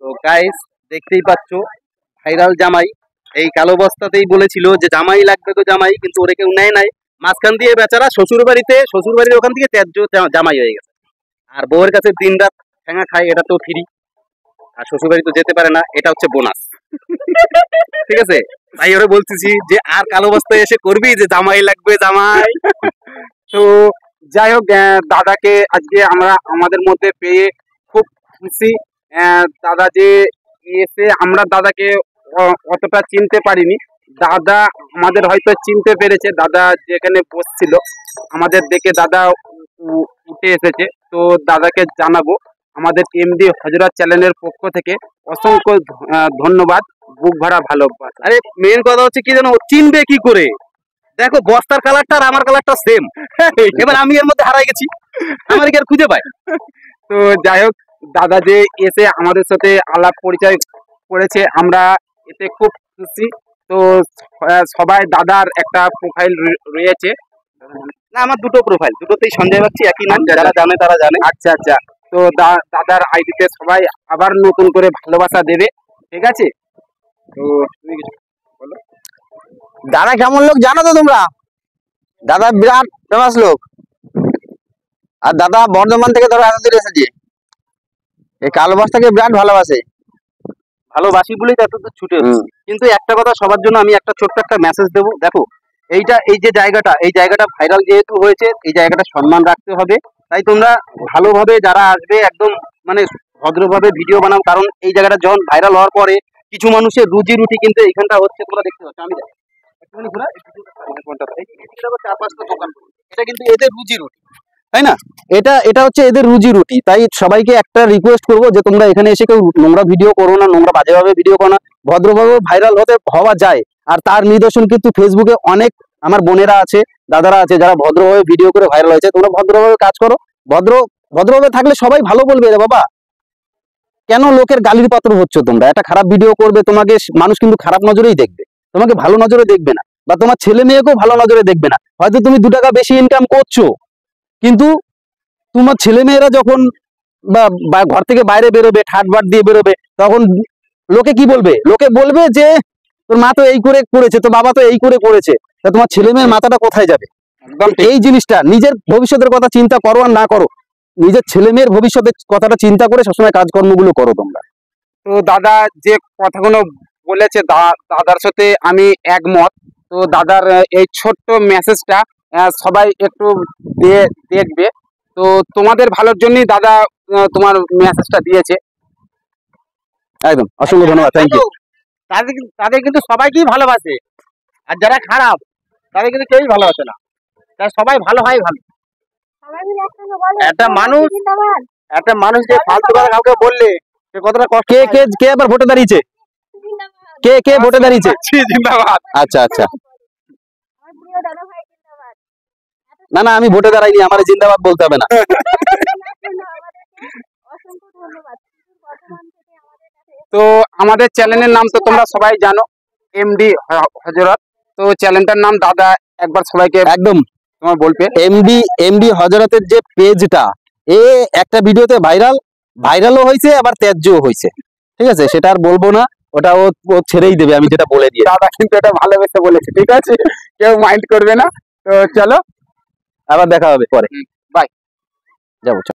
তো গাইস দেখতেই পাচ্ছ ভাইরাল জামাই এই কালো বস্তাতেই বলেছিল যে জামাই লাগবে তো জামাই, কিন্তু ওরে কেউ নেয় নাই। মাঝখান দিয়ে বেচারা শ্বশুর বাড়ির ওখান থেকে ত্যায্য জামাই হয়ে গেছে। আর বউয়ের কাছে দিন রাত ঠেঙা খায়, এটা তো ফ্রি। আর শ্বশুর বাড়ি তো যেতে পারে না, এটা হচ্ছে বোনাস। ঠিক আছে, তাই ওরে বলতেছি যে আর কালো বস্তায় এসে করবি যে জামাই লাগবে জামাই। তো যাই হোক, দাদাকে আজকে আমরা আমাদের মধ্যে পেয়ে খুব খুশি। দাদা যে এসে আমরা দাদাকে অতটা চিনতে পারিনি, দাদা আমাদের হয়তো চিনতে পেরেছে। দাদা যেখানে বসছিল আমাদের দেখে দাদা উঠে এসেছে। তো দাদাকে জানাবো আমাদের এমডি হযরত চ্যানেলের পক্ষ থেকে অসংখ্য ধন্যবাদ, বুক ভরা ভালোবাসা। আরে মেন কথা হচ্ছে কি জানো, চিনবে কি করে? দেখো বস্তার কালারটা আর আমার কালারটা সেম। এবার আমি এর মধ্যে হারাই গেছি, আমার কি আর খুঁজে পাই? তো যাই হোক, দাদা যে এসে আমাদের সাথে আলাপ পরিচয় করেছে, আমরা এতে খুব খুশি। তো সবাই দাদার একটা প্রোফাইল রয়েছে। না, আমার দুটো প্রোফাইল, দুটোতেই সঞ্জয় বাগচি একই নাম, যারা জানে তারা জানে। আচ্ছা আচ্ছা, তো দাদার আইডিতে সবাই আবার নতুন করে ভালোবাসা দেবে, ঠিক আছে? তো তুমি কিছু বলো। দাদা কেমন লোক জানো তো তোমরা? দাদা বিরাট ফেমাস লোক। আর দাদা বর্ধমান থেকে ধরো এত দূরে এসেছে, এই কালো বস্তাকে বিরাট ভালোবাসে। ভালোবাসি বলেই তো এত দূর ছুটে এসেছি। কিন্তু একটা কথা সবার জন্য আমি একটা ছোট্ট একটা মেসেজ দেবো। দেখো এই যে জায়গাটা ভাইরাল যেহেতু হয়েছে, এই জায়গাটা সম্মান রাখতে হবে। তাই তোমরা ভালোভাবে যারা আসবে একদম মানে ভদ্রভাবে ভিডিও বানাও, কারণ এই জায়গাটা যখন ভাইরাল হওয়ার পরে কিছু মানুষের রুজি রুটি কিন্তু এইখানটা হচ্ছে, তোমরা দেখতে পাচ্ছ। আমি একটুখানি ঘোরা, চার পাঁচটা দোকান, এটা কিন্তু এদের রুজি রুটি, তাই না? এটা হচ্ছে এদের রুজি রুটি। তাই সবাইকে একটা রিকোয়েস্ট করবো যে তোমরা এখানে এসে কেউ নোংরা ভিডিও করো না, নোংরা বাজেভাবে ভিডিও করো না। ভদ্রভাবে ভাইরাল হওয়া যায়। আর তার নিদর্শন কিন্তু ফেসবুকে অনেক আমার বোনেরা আছে, দাদারা আছে, যারা ভদ্রভাবে ভিডিও করে ভাইরাল হয়েছে। তোমরা ভদ্রভাবে কাজ করো, ভদ্রভাবে থাকলে সবাই ভালো বলবে। রে বাবা, কেন লোকের গালির পাত্র হচ্ছে? তোমরা একটা খারাপ ভিডিও করবে, তোমাকে মানুষ কিন্তু খারাপ নজরেই দেখবে, তোমাকে ভালো নজরে দেখবে না। বা তোমার ছেলে মেয়েকেও ভালো নজরে দেখবে না। হয়তো তুমি 2 টাকা বেশি ইনকাম করছো, কিন্তু তোমার ছেলে মেয়েরা যখন বা ঘর থেকে বাইরে বেরোবে, ঠাটবাট দিয়ে বেরোবে, তখন লোকে কি বলবে? লোকে বলবে যে তোর মা তো এই করে করেছে, তোর বাবা তো এই করে করেছে। তা তোমার ছেলে মেয়ের মাথাটা কোথায় যাবে? এই জিনিসটা, নিজের ভবিষ্যতের কথা চিন্তা করো আর না করো, নিজের ছেলে মেয়ের ভবিষ্যতের কথাটা চিন্তা করে সবসময় কাজকর্মগুলো করো তোমরা। তো দাদা যে কথাগুলো বলেছে, দাদার সাথে আমি একমত। তো দাদার এই ছোট্ট মেসেজটা সবাই একটু দেখবে। তো তোমাদের ভালোর জন্যই দাদা তোমার মেসেজটা দিয়েছে। একদম অসংখ্য ধন্যবাদ, থ্যাংক ইউ। তাদের কিন্তু সবাইকেই ভালোবাসে, আর যারা খারাপ তাদের কিন্তু কেউই ভালোবাসে না। তাই সবাই ভালো হয় ভালো। একটা মানুষ যে ফালতু কথা কাউকে বললে সে কতটা কষ্ট। কে আবার ভোটে দাঁড়িয়েছে? কে ভোটে দাঁড়িয়েছে? জিন্দাবাদ। আচ্ছা আচ্ছা, না আমি ভোটে দাঁড়াইনি, আমার জিন্দাবাদ বলতে হবে না। তো আমাদের চ্যানেলের নাম তো তোমরা সবাই জানো, এমডি হযরত। তো চ্যানেলটার নাম দাদা একবার সবাইকে একদম তোমার বলবে। এমডি হযরতের যে পেজটা, একটা ভিডিওতে ভাইরালও হয়েছে, আবার ত্যায্যও হয়েছে। ঠিক আছে, সেটা আর বলবো না, ওটা ও ছেড়েই দেবে, আমি যেটা বলে দিয়ে। দাদা কিন্তু এটা ভালোবেসে বলেছে, ঠিক আছে, কেউ মাইন্ড করবে না। তো চলো, আবার দেখা হবে পরে। বাই, যাবো।